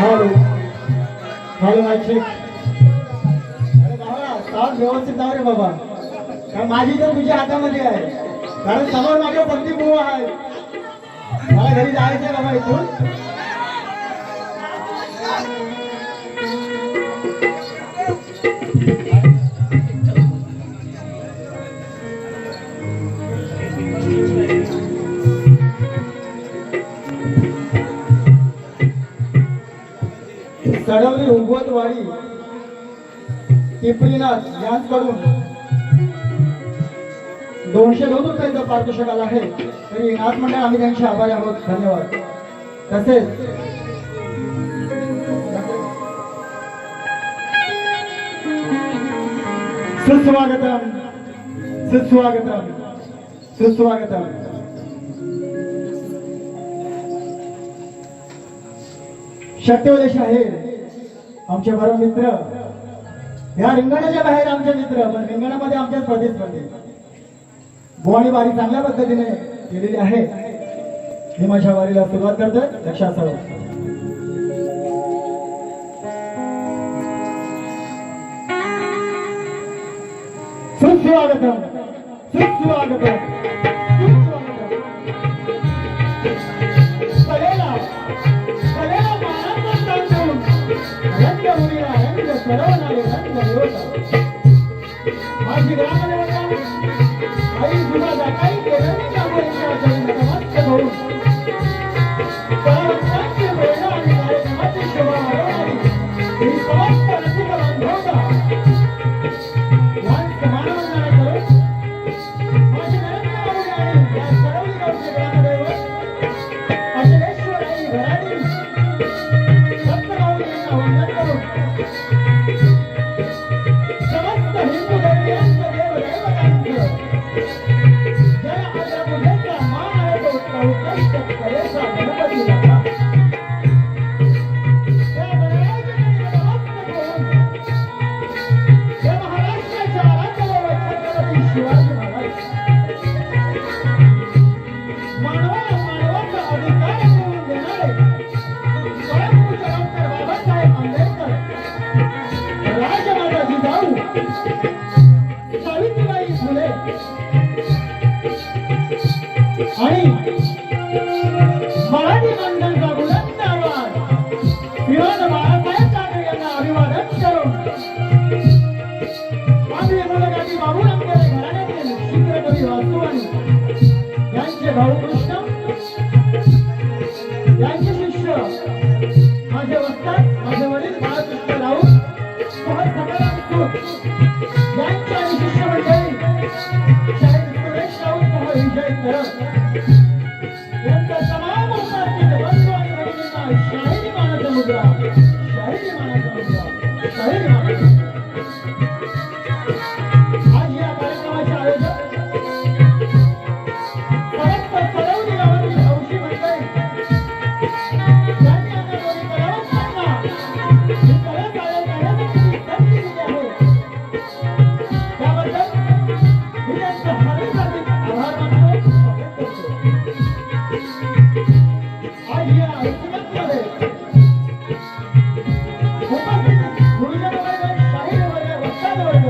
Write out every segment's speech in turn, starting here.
Hello hello mic. अरे बाबा sound व्यवस्थित लाव रे बाबा, कारण माझी तर तुझ्या हातामध्ये आहे. कारण समोर माझ्या पंथी बुवा आहे, मला घरी जायचंय बाबा इथून. सडवली उगवतवाडी टिपरीनाथ यांच्याकडून 202 रुपयाचा पारितोषिक आला आहे. तरी नाथ मंडळ आम्ही त्यांचे आभारी आहोत, धन्यवाद. तसेच सुस्वागतम सुस्वागतम सुस्वागतम. शक्तिवदेश आहे आमचे परम मित्र, या रिंगणाच्या बाहेर आमचे मित्र, पण रिंगणामध्ये आमच्या स्पर्धेत बोवाणी वारी चांगल्या पद्धतीने केलेली आहे. मी माझ्या वारीला सुरुवात करतोय, लक्षात असावं. सुस्वागतम सुस्वागतम. माझी ग्रामदेवता आई जुना जाताई केरळी कामोरीच्या चरणी नमस्कार करून सर्वांची प्रेरणा आणि कार्यक्रमाची शोभा वाढवणारी ही समस्त रसिक बांधवांना मान सन्मान करून माझी नरेंद्र बाबू आणि या सडवली गावचे ग्रामदैवत अखिलेश्वर आई घराणी सप्तगावली यांना वंदन करून समस्त हिंदू धर्मियांचं देवदैवतांचं ज्या आजापुजेचा मान आहे तो उत्कृष्ट कलेचा गणपती लाभला. त्या गणरायाच्या नमस्कार करून या महाराष्ट्राच्या राज्यावर छत्रपती शिवाजी महाराज मानवाला मानवाचा अधिकार मिळवून देणारे परमपूज्य डॉक्टर बाबासाहेब आंबेडकर, राजमाता जिजाऊ सावित्रीबाई फुले आणि मराठी माणसांचा बुलंद आवाज विनोद बाळासाहेब ठाकरे यांना अभिवादन करून आम्ही मुलगाची बाबू रंगले घराण्यातील चित्रकवी वासुवाणी यांचे भाऊ कृष्ण, यांचे शिष्य माझे वस्ताद माझे वडील बाळकृष्ण राऊत सकाराम सूत यांच्या आणि शिष्यमंडळी शाहीर सुरेश राऊत सह विजय करत यांचा तमाम उपस्थित बंधू आणि भगिनींना शाहिरी मानाचा मुद्रा, शाहिरी मानाचा मुद्रा, शाहिरी मानाचा. आज या कार्यक्रमाचे आयोजक समस्त सडवली गावातील हौशी मंडळी यांनी आता दोन्ही कलावंतांना ही कला सादर करण्यासाठी संधी दिली आहे. त्याबद्दल मी त्यांचे हार्दिक आभार मानतो, स्वागत करतो. आज या ऐतिहासिकमध्ये उपस्थित गुरुजन वर्ग, शाहीर वर्ग, वक्तार वर्ग,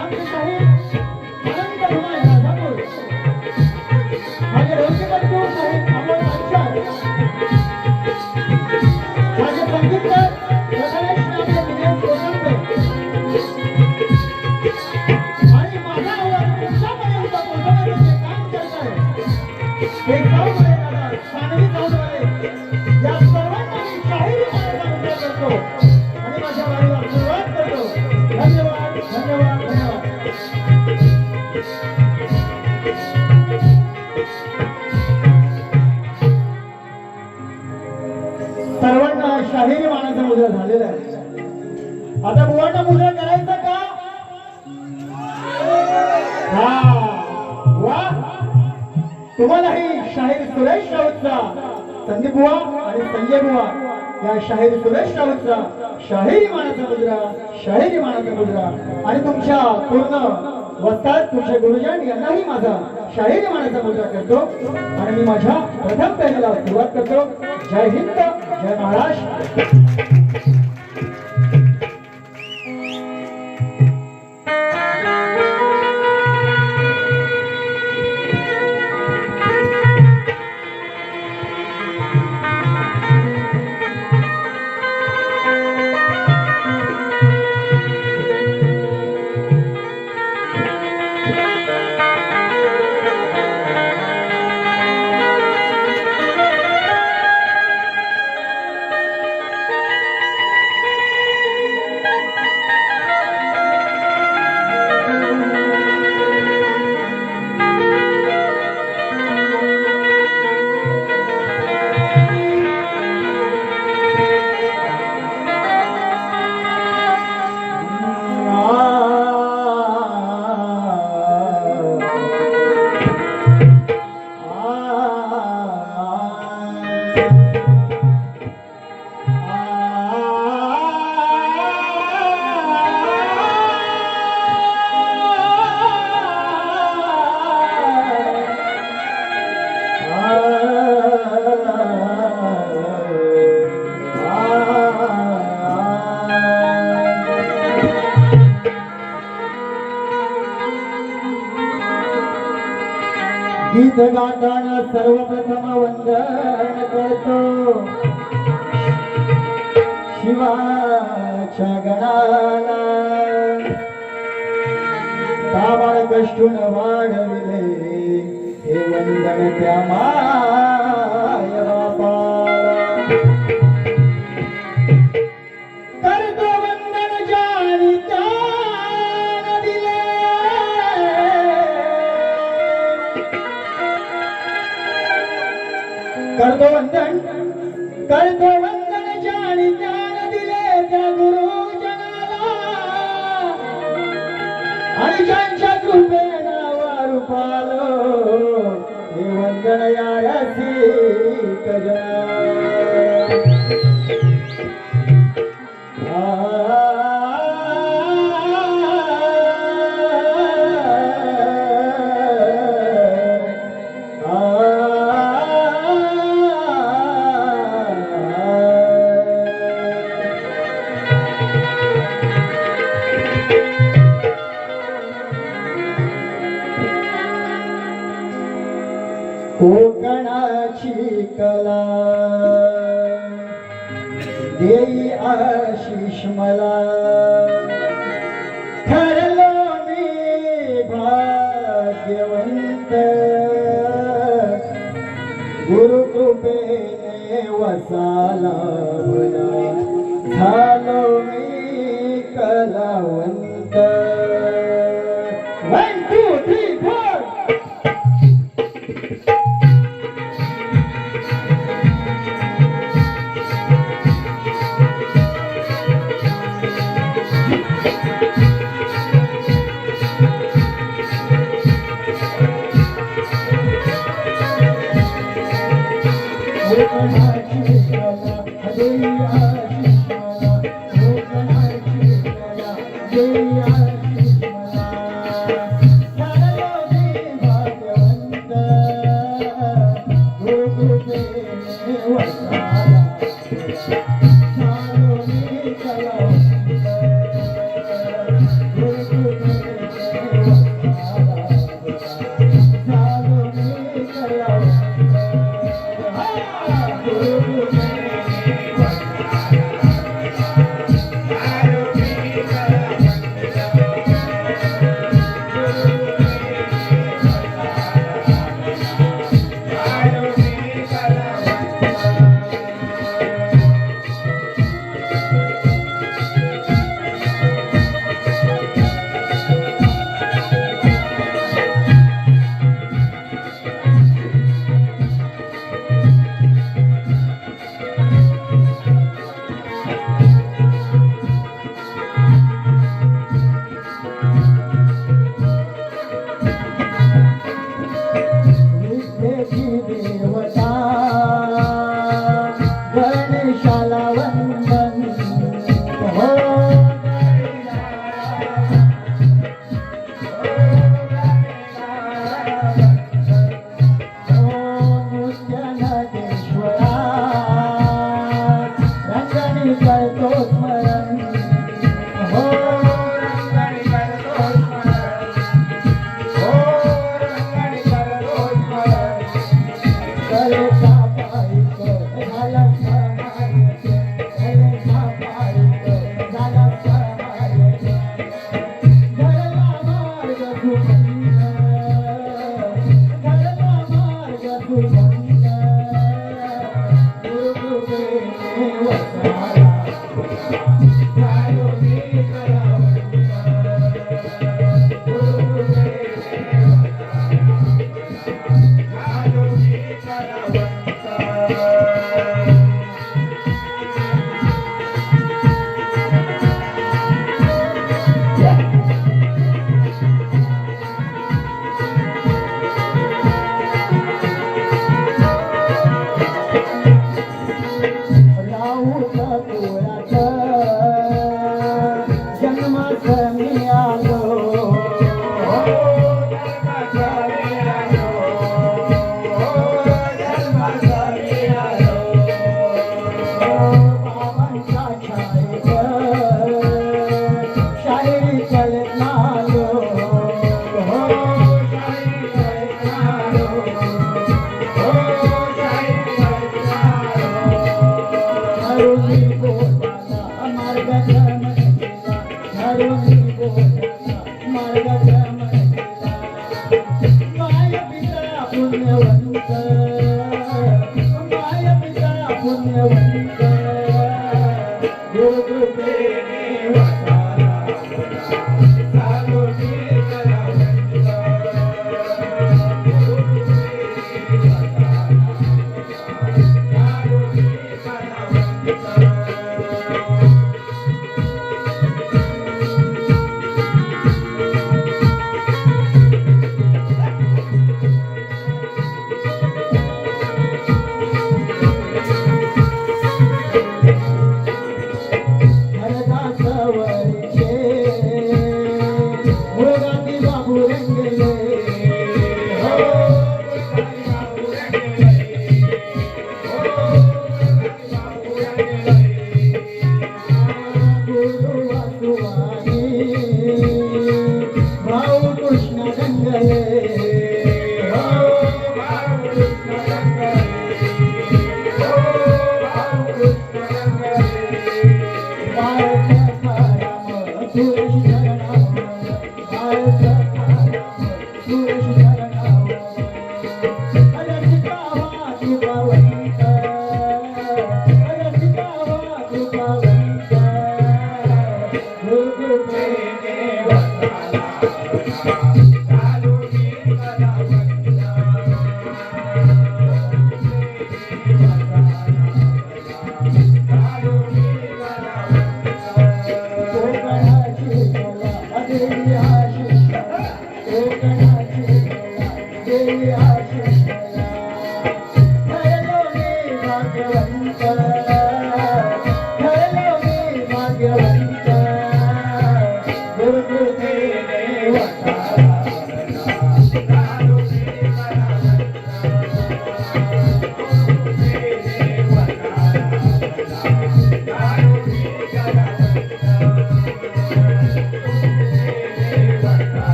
आमचे शाहीर अनंत धुमाळ राजापूर, माझे ढोलकीपटू शाहीर अमोल पांचाळ, माझे संगीतकार प्रकाश नामे दिनेश कोसंबे आणि माझा आवाज तुमच्यापर्यंत पोहोचवण्याचं जे काम करत आहे ते साऊंडवाले दादा, सानवी साऊंडवाले, या सर्वांना मी शाहिरी मानाचा मुद्रा करतो आणि माझ्या वारीला सुरुवात करतो. धन्यवाद धन्यवाद धन्यवाद. सर्वांना शाहिरी मानाचा मुद्रा झालेला आहे. आता बुवांना मुद्रा करायचा का? हा वा, तुम्हालाही शाहीर सुरेश राऊतचा संदीप बुवा आणि संजय बुवा या शाहीर सुरेश राऊतचा शाहिरी मानाचा मुद्रा, शाहिरी मानाचा मुद्रा आणि तुमच्या पूर्ण वस्ताद तुमचे गुरुजन यांनाही माझा शाहीर मानाचा मुद्रा करतो आणि मी माझ्या प्रथम पेहऱ्याला सुरुवात करतो. जय हिंद, जय महाराष्ट्र. गीत गाताना सर्वप्रथम वंदन करतो शिवाच्या गणाला. काबाळ कष्टून वाढविले हे वंदन त्या माय बापाला. करतो वंदन जाणी त्यानं दिले, करतो वंदन जाणी ज्ञान दिले त्या गुरुजनाला. आणि ज्यांच्या कृपेना वारू पालो हे वंदन या रसिक जना. कोकणाची कला देई आशिष मला. ठरलो मी भाग्यवंत गुरुकृपेने वसाला मला. झालो मी कलावंत. 1 2 3 4.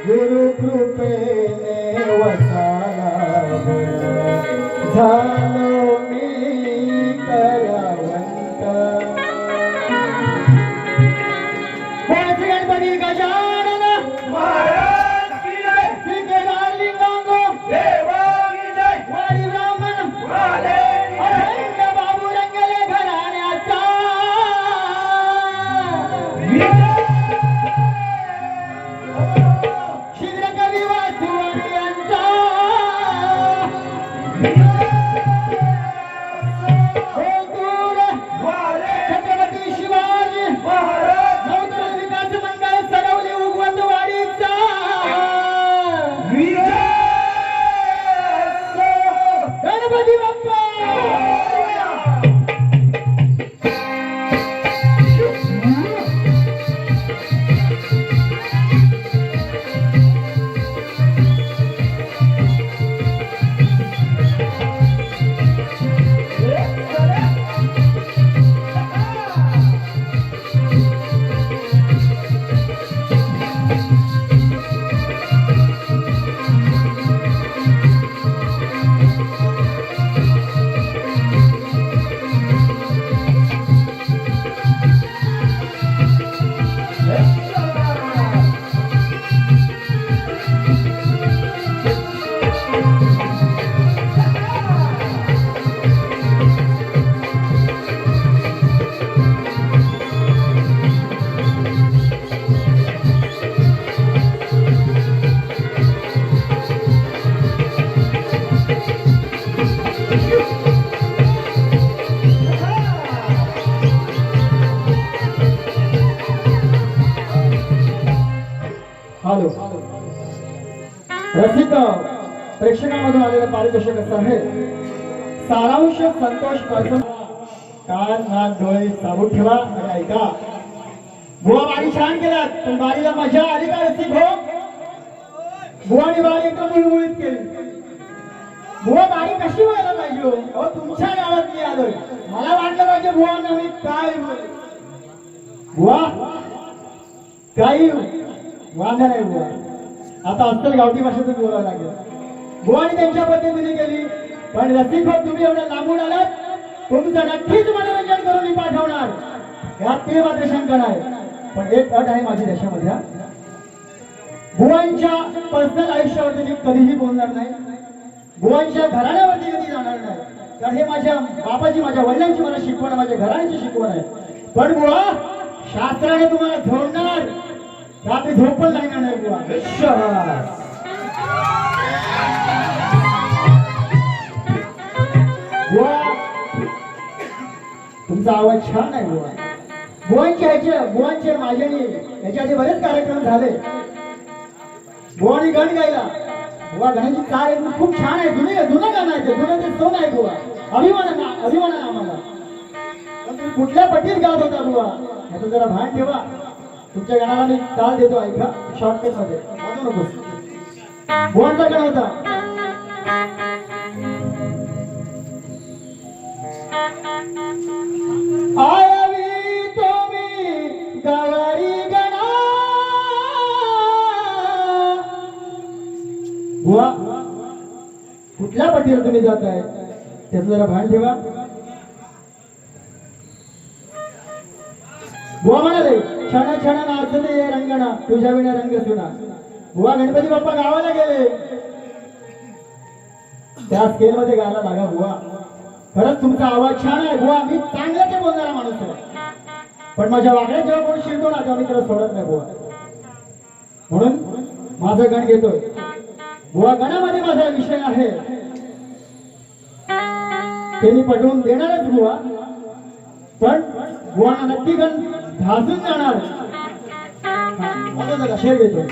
गुरु कृपेने रसिक प्रेक्षकांमधून आलेलं पारितोषिक असं आहे, सारांश संतोष पासून कान नाक डोळे साबूत ठेवा आणि ऐका. बुवा बारी छान केलात, पण बारीला मजा आली का रसिक हो? बुवानी बारी एकदम मुळमुळीत केली. बुवा बारी कशी व्हायला पाहिजे हो? अहो तुमच्या गावात मी आलोय, मला वाटलं पाहिजे बुवांना मी काय बुवा काही वांधा नाही बुवा. आता अस्सल गावठी भाषेतून बोलावं लागेल. बुवानी त्यांच्या पद्धतीने केली, पण रसिक हो तुम्ही एवढं लांबून आलात, तुमचं नक्कीच मनोरंजन करून मी पाठवणार, यात ते मात्र शंका नाही. पण एक अट आहे माझी देशामध्ये, बुवांच्या पर्सनल आयुष्यावरती मी कधीही बोलणार नाही, बुवांच्या घराण्यावरती कधी जाणार नाही. तर हे माझ्या बापाची, माझ्या वडिलांची मला शिकवण, माझ्या घराण्याची शिकवण आहे. पण बुवा शास्त्राने तुम्हाला झोडणार, रात्री झोप पण लागणार नाही बुवा. बुवा तुमचा आवाज छान आहे बुवा. बुवांचे माझे याच्या आधी बरेच कार्यक्रम झाले. बुवानी गण गायला. बुवा गणांची चाल एकदम खूप छान आहे. जुनं गाणं आहे ते, जुनं ते सोन आहे बुवा. अभिमान आहे आम्हाला. पण तुम्ही कुठल्या पट्टीत गात होता बुवा, याचं जरा भान ठेवा. तुमच्या गाण्याला मी चाल देतो, ऐका शॉर्टकट मध्ये, वाजू नकोस. बुवांचा गण होता, आयावी तुम्ही गवारी गणा. बुवा कुठल्या पट्टीवर तुम्ही जाताय त्याचं जरा भान ठेवा. बुवा म्हणाले क्षण क्षण नाचते रंगणा, तुझ्या विना रंग सुना. बुवा गणपती बाप्पा गावाला गेले, त्या स्केल मध्ये गायला लागा बुवा. खरंच तुमचा आवाज छान आहे बुवा, मी चांगलं ते बोलणारा माणूस आहे. पण माझ्या वागण्यात जेव्हा कोणी शिरतो ना तेव्हा मी त्याला सोडत नाही बुवा. म्हणून माझं गण घेतोय बुवा. गणामध्ये माझा विषय आहे ते मी पटवून देणारच बुवा, पण बुवांना नक्की गण घासून जाणार. माझा शेर घेतो.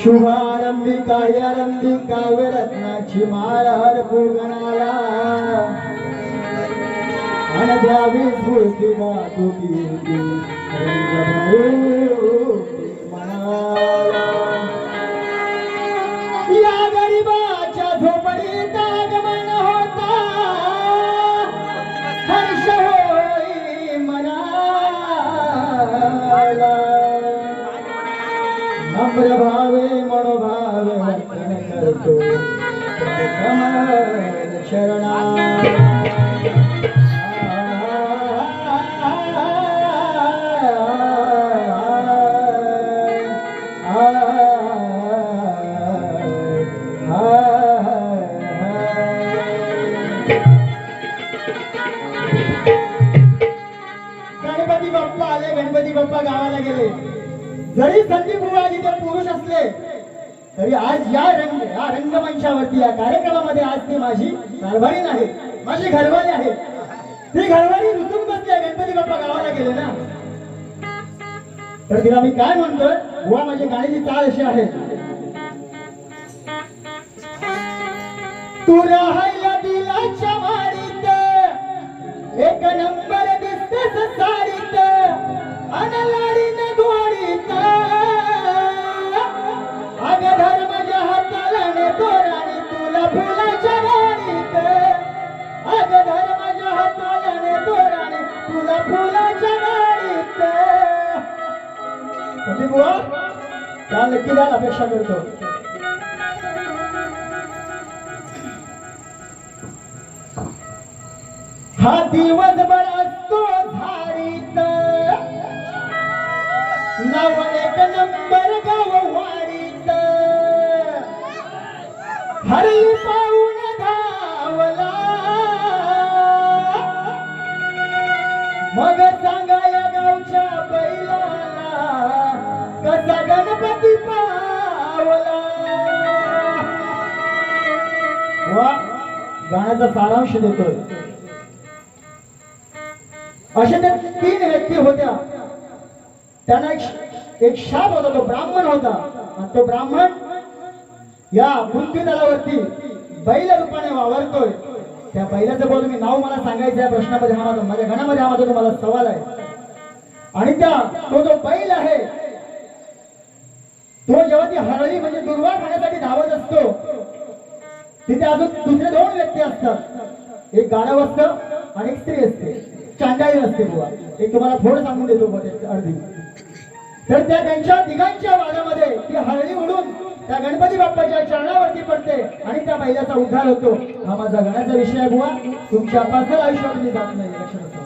शुभारंभी कार्यारंभी काव्यरत्नाची माळ हरपू गणाला, अन द्यावी स्फूर्ती तुटी मनाला. या गरीबाच्या झोपडीत आगमन होता, हर्ष होई मनाला. नम्र भावे मनोभावे वर्तन करतो कमल शरणा. गणपती बाप्पा आले, गणपती बाप्पा गावाला गेले. जरी संदीप बुवा जिथे पुरुष असले तरी आज या रंगमंचावरती या कार्यक्रमामध्ये आज ती माझी घरवारी आहे, माझी घरवारी आहे. ती घरवारी रुसून बसली आहे. गणपती बाप्पा गावाला गेले ना, तर तिला मी काय म्हणतोय बुवा, माझी गाण्याची चाल अशी आहे. तू राहायला दिलाच्या वाडीत, एक नंबर दिसतेस साडीत, अनलाडीन गोडीत, अग धर्माच्या हाताला ने तोराणी तुला फुलाच्या गाडीत, अग धर्माच्या हाताला ने तोराणी तुला फुलाच्या गाडीत. कधी बुवा त्या नक्की अपेक्षा करतो. हा दिवसभर असतो झाडीत, नाव एक नंबर गाव वाडीत, हरली पाहून धावला, मग सांगाया गावच्या बैलाला कसा गणपती पावला. वा गाण्याचा सारांश देतोय. अशा त्या 3 व्यक्ती होत्या. त्यांना एक शाप होता, तो ब्राह्मण होता. आणि तो ब्राह्मण या बुद्धिदलावरती बैल रूपाने वावरतोय. त्या बैलाचं बोल मी नाव मला सांगायचं या प्रश्नामध्ये, हा माझ्या गणामध्ये हा माझा तुम्हाला सवाल आहे. आणि तो जो बैल आहे तो जेव्हा ती हरळी म्हणजे दुर्वा खाण्यासाठी धावत असतो, तिथे अजून दुसरे 2 व्यक्ती असतात. एक गाढव असतं आणि एक स्त्री असते, चांडाळी असते बुवा. एक तुम्हाला थोडं सांगून देतो अर्धी. तर त्यांच्या तिघांच्या वादामध्ये ती हळदी उडून त्या गणपती बाप्पाच्या चरणावरती पडते आणि त्या बैलाचा उद्धार होतो. हा माझा गणाचा विषय आहे बुवा. तुमच्या पर्सनल आयुष्यात मी जात नाही, लक्षात असतो.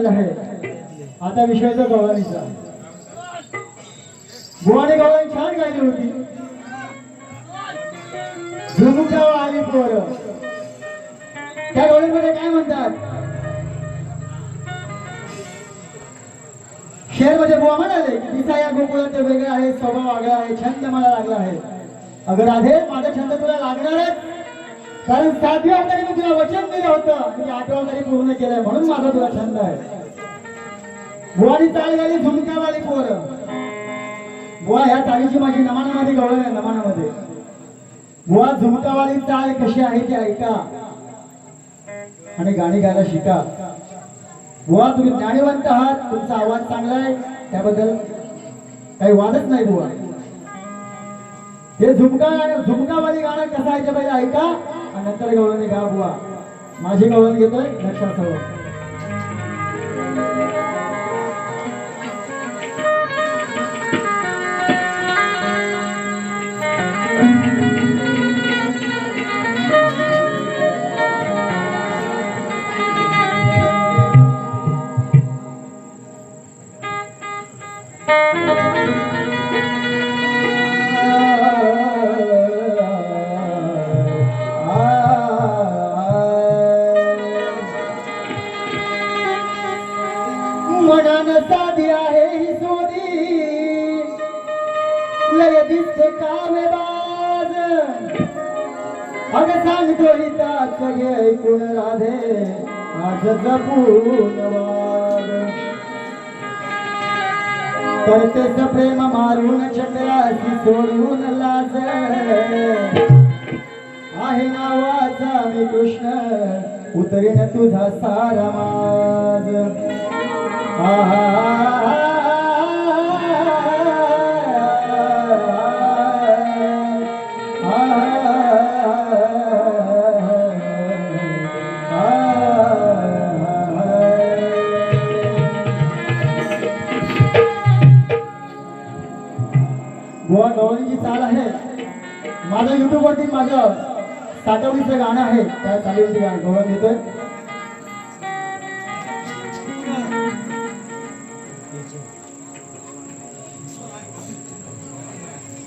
झालेला आहे. आता विषय जो गवळणीचा. बुवाने गवळण छान गायली होती. झुमुकाव आली पोर. त्या गवळणीमध्ये काय म्हणतात? शेर मध्ये बुवा म्हणाले की दिसा या गोकुळात वेगळं आहे, स्वभाव आगळा आहे, छंद मला लागला आहे. अगं राधे, माझा छंद तुला लागणारच, कारण 7व्या अवतारी मी तुला वचन दिलं होतं, म्हणजे 8व्या अवतारी पूर्ण केलंय, म्हणून माझा तुला छंद आहे. बुवानी चाल गेली झुमकावाली पोर. बुवा ह्या चालीची माझी नमानामध्ये गवळण आहे, नमानामध्ये. बुवा झुमकावाली चाल कशी आहे ते ऐका आणि गाणी गायला शिका. बुवा तुम्ही ज्ञानीवंत आहात, तुमचा आवाज चांगला आहे, त्याबद्दल काही वादच नाही. बुवा हे झुमकावाली गाणं कसं आहे ते पहिले ऐका आणि नंतर गवळणी गा. बुवा माझी गवळण घेतोय, लक्षात ठेवा. मनान साधी आहे ही सोदी, लय दिसते कामेबाज. अगं सांगतो हिताच घे ऐकून राधे, आज जपून वाग. करतेस प्रेम मारून चंद्राची सोडून लाज. आहे नावाचा मी कृष्ण, उतरीन तुझा सारा माज. बुवा गवळणीची चाल आहे. माझं युट्यूब वरती माझं साठवणीचं गाणं आहे, त्या चालीवरती गाणं गवळण घेतोय.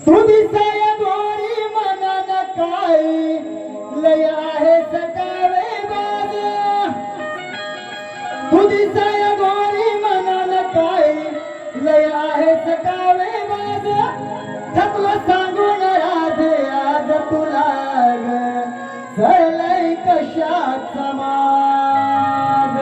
तू दिसाय गोरी मनान काय, लय आहे सकावे बाज. तू दिसाय गोरी मनान काय, लय आहे सकावे बाज. थकलो सांगून राधे आज तुला सरलय कशाचा माज.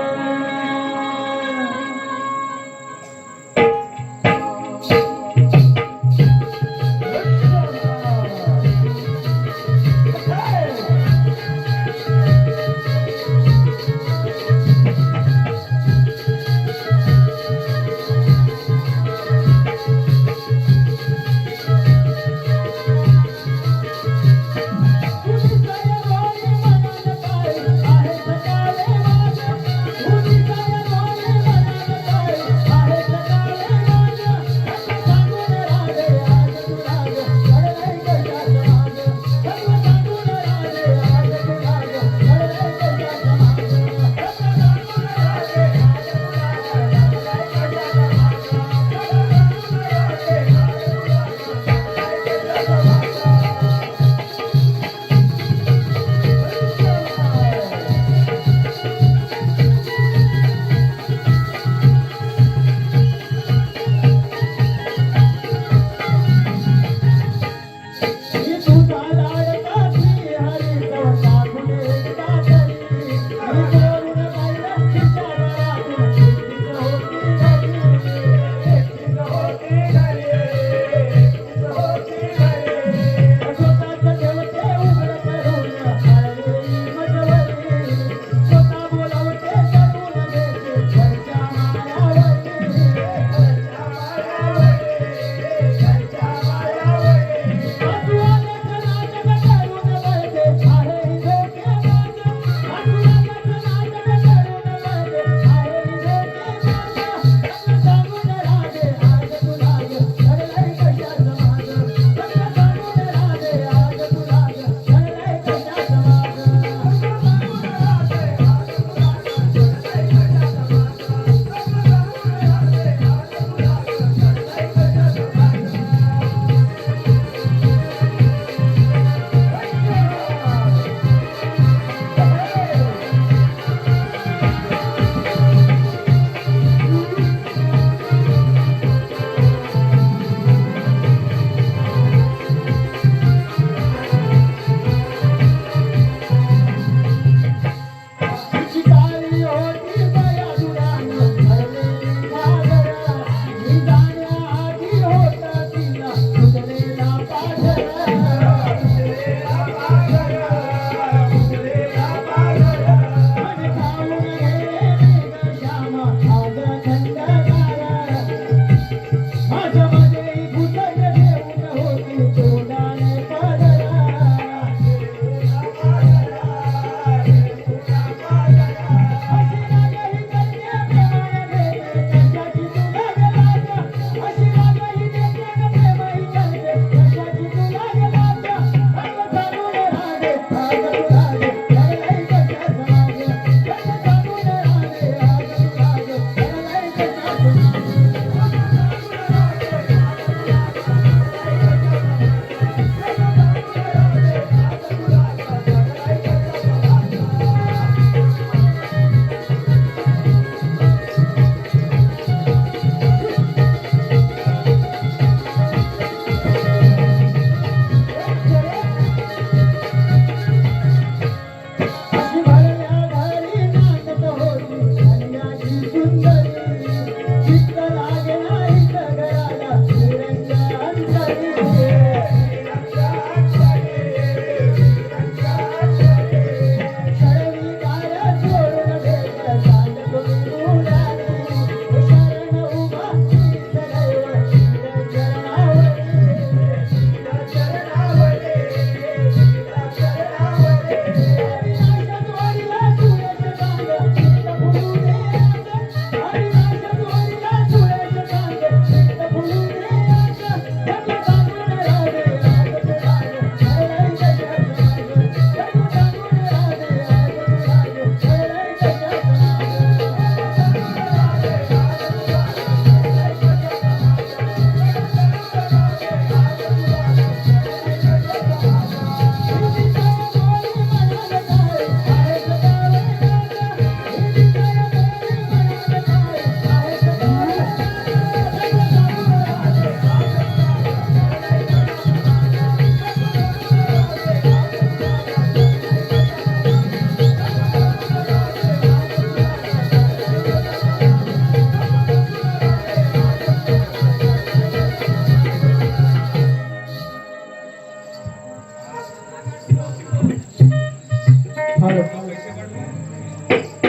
फारच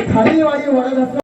खालीलवाडी वडद असं